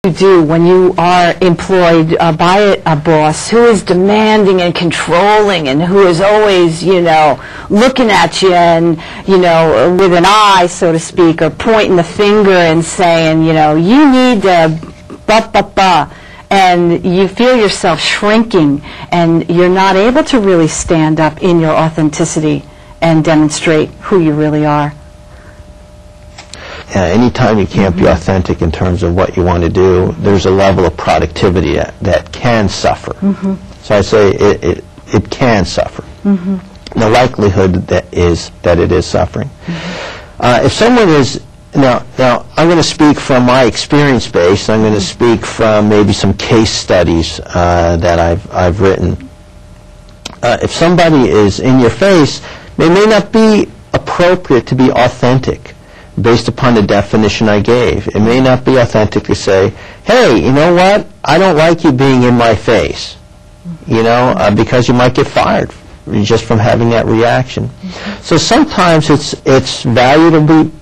You do when you are employed by a boss who is demanding and controlling and who is always, looking at you and, with an eye, so to speak, or pointing the finger and saying, you need to and you feel yourself shrinking and you're not able to really stand up in your authenticity and demonstrate who you really are. Anytime you can't be authentic in terms of what you want to do, there's a level of productivity that can suffer. So I say it can suffer. The likelihood that it is suffering. If someone is now I'm going to speak from my experience base. I'm going to speak from maybe some case studies that I've written. If somebody is in your face, it may not be appropriate to be authentic based upon the definition I gave. It may not be authentic to say, hey, you know what, I don't like you being in my face, because you might get fired just from having that reaction. So sometimes it's valuable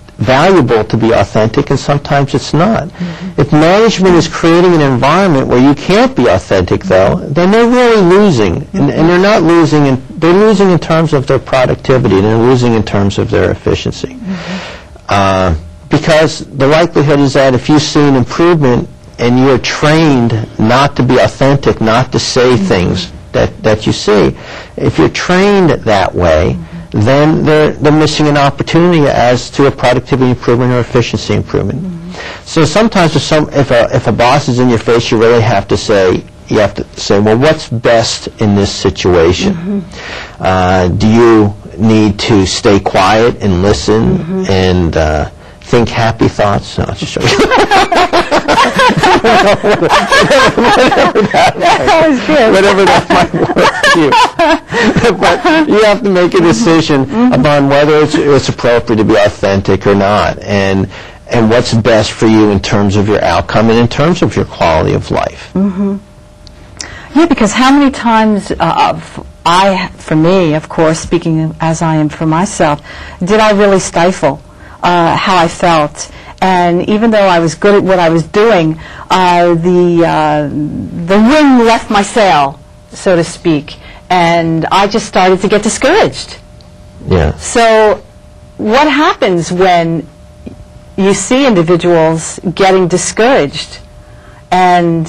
to be authentic, and sometimes it's not. If management is creating an environment where you can't be authentic, though, then they're really losing. And they're not losing, they're losing in terms of their productivity, and they're losing in terms of their efficiency. Because the likelihood is that if you see an improvement and you're trained not to be authentic, not to say things that you see, if you're trained that way, then they're missing an opportunity as to a productivity improvement or efficiency improvement. So sometimes if a boss is in your face, you really have to say, well, what's best in this situation? Do you need to stay quiet and listen and think happy thoughts? No, just joking. Whatever that might work for you. But you have to make a decision upon whether it's appropriate to be authentic or not, and what's best for you in terms of your outcome and in terms of your quality of life. Yeah, because how many times for me, of course, speaking as I am for myself, did I really stifle how I felt? And even though I was good at what I was doing, the wind left my sail, so to speak, and I just started to get discouraged. Yeah. So what happens when you see individuals getting discouraged and,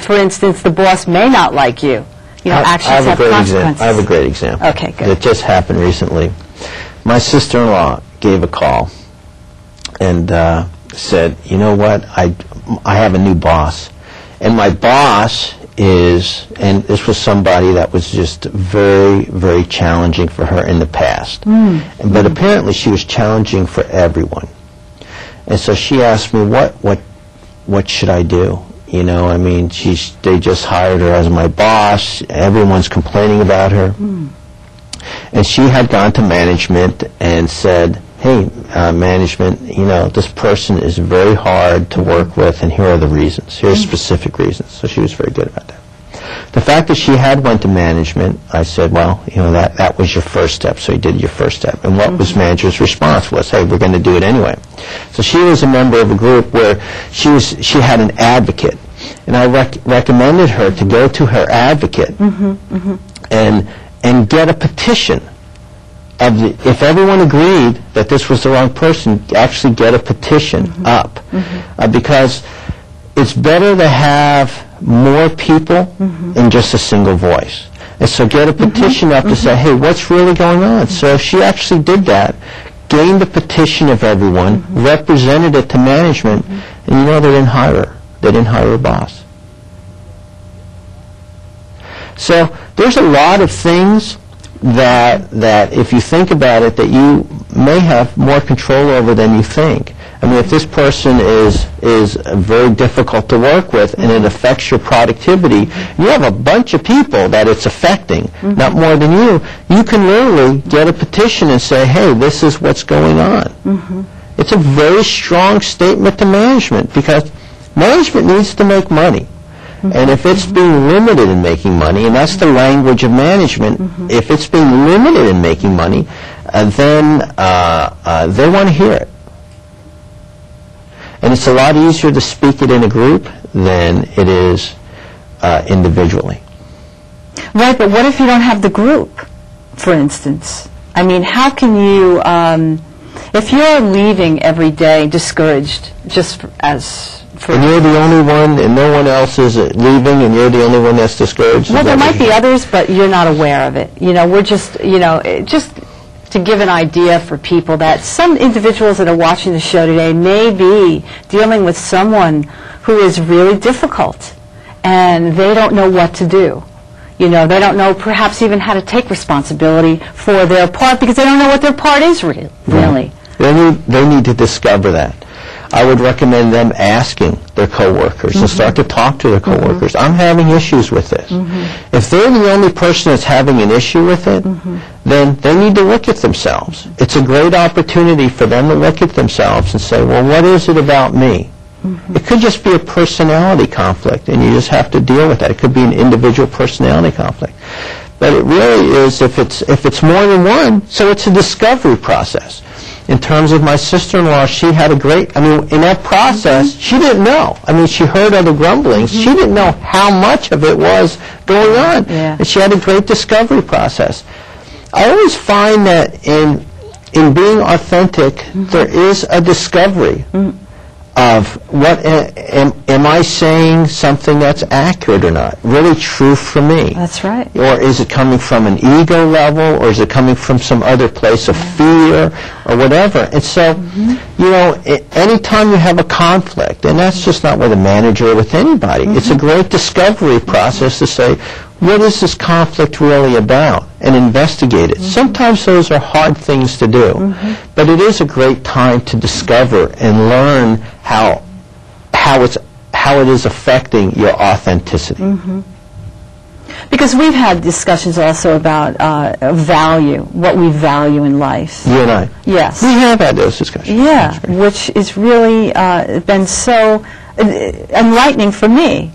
for instance, the boss may not like you? Actions have consequences. I have a great example. Okay, good. It just happened recently. My sister-in-law gave a call and said, you know what, I have a new boss. And my boss is, and this was somebody that was just very, very challenging for her in the past. But apparently she was challenging for everyone. And so she asked me, what should I do? They just hired her as my boss. Everyone's complaining about her. And she had gone to management and said, hey, management, this person is very hard to work with, and here are the reasons. Here are specific reasons. So she was very good about that. The fact that she had went to management, I said, well, that was your first step, so you did your first step. And what was manager's response was, hey, we're going to do it anyway. So she was a member of a group where she had an advocate. And I recommended her to go to her advocate and get a petition. If everyone agreed that this was the wrong person, actually get a petition up. Because it's better to have more people in just a single voice. And so get a petition up to say, hey, what's really going on? So she actually did that, gained the petition of everyone, represented it to management, and they didn't hire her. They didn't hire a boss. So there's a lot of things that if you think about it, that you may have more control over than you think. I mean, if this person is very difficult to work with and it affects your productivity, you have a bunch of people that it's affecting, not more than you. You can literally get a petition and say, hey, this is what's going on. It's a very strong statement to management, because management needs to make money. And if it's being limited in making money, and that's the language of management, if it's being limited in making money, then they want to hear it. And it's a lot easier to speak it in a group than it is individually. Right, but what if you don't have the group, for instance? I mean, how can you, if you're leaving every day discouraged, just and you're the only one, and no one else is leaving, and you're the only one that's discouraged? Well, there might be others, but you're not aware of it. You know, we're just, you know, just to give an idea for people that some individuals that are watching the show today may be dealing with someone who is really difficult, and they don't know what to do. You know, they don't know perhaps even how to take responsibility for their part because they don't know what their part is really. They need to discover that. I would recommend them asking their coworkers and start to talk to their coworkers. I'm having issues with this. If they're the only person that's having an issue with it, then they need to look at themselves. It's a great opportunity for them to look at themselves and say, well, what is it about me? It could just be a personality conflict, and you just have to deal with that. It could be an individual personality conflict. But it really is, if it's more than one, so it's a discovery process. In terms of my sister-in-law, she had a great, I mean, in that process, she didn't know. I mean, she heard other grumblings. She didn't know how much of it was going on. And she had a great discovery process. I always find that in being authentic, there is a discovery of what am I saying something that's accurate or not, really true for me? That's right. Or is it coming from an ego level, or is it coming from some other place of fear or whatever? And so, you know, anytime you have a conflict, and that's just not with a manager or with anybody, it's a great discovery process to say, what is this conflict really about, and investigate it. Sometimes those are hard things to do, but it is a great time to discover and learn how it is affecting your authenticity. Because we've had discussions also about value, what we value in life. You and I. Yes. We have had those discussions. Yeah, which is really been so enlightening for me.